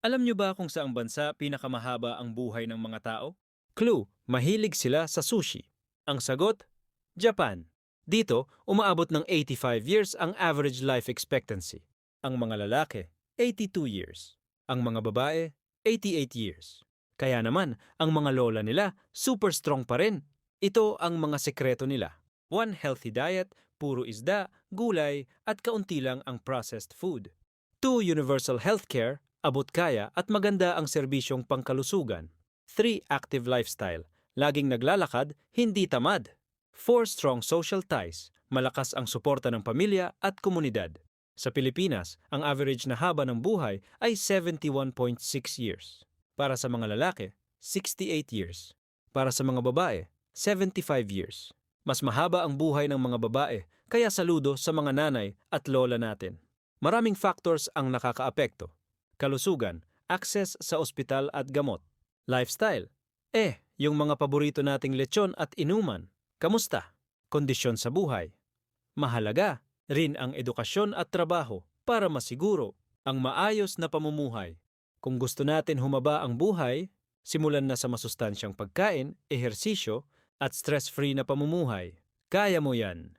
Alam niyo ba kung saang bansa pinakamahaba ang buhay ng mga tao? Clue, mahilig sila sa sushi. Ang sagot, Japan. Dito, umaabot ng 85 years ang average life expectancy. Ang mga lalaki, 82 years. Ang mga babae, 88 years. Kaya naman, ang mga lola nila, super strong pa rin. Ito ang mga sekreto nila. One healthy diet, puro isda, gulay, at kaunti lang ang processed food. Two, universal healthcare, abot kaya at maganda ang serbisyong pangkalusugan. Three, active lifestyle, laging naglalakad, hindi tamad. Four, strong social ties, malakas ang suporta ng pamilya at komunidad. Sa Pilipinas, ang average na haba ng buhay ay 71.6 years. Para sa mga lalaki, 68 years. Para sa mga babae, 75 years. Mas mahaba ang buhay ng mga babae, kaya saludo sa mga nanay at lola natin. Maraming factors ang nakakaapekto. Kalusugan, access sa ospital at gamot. Lifestyle, yung mga paborito nating lechon at inuman. Kamusta? Kondisyon sa buhay. Mahalaga rin ang edukasyon at trabaho para masiguro ang maayos na pamumuhay. Kung gusto natin humaba ang buhay, simulan na sa masustansyang pagkain, ehersisyo, at stress-free na pamumuhay. Kaya mo yan!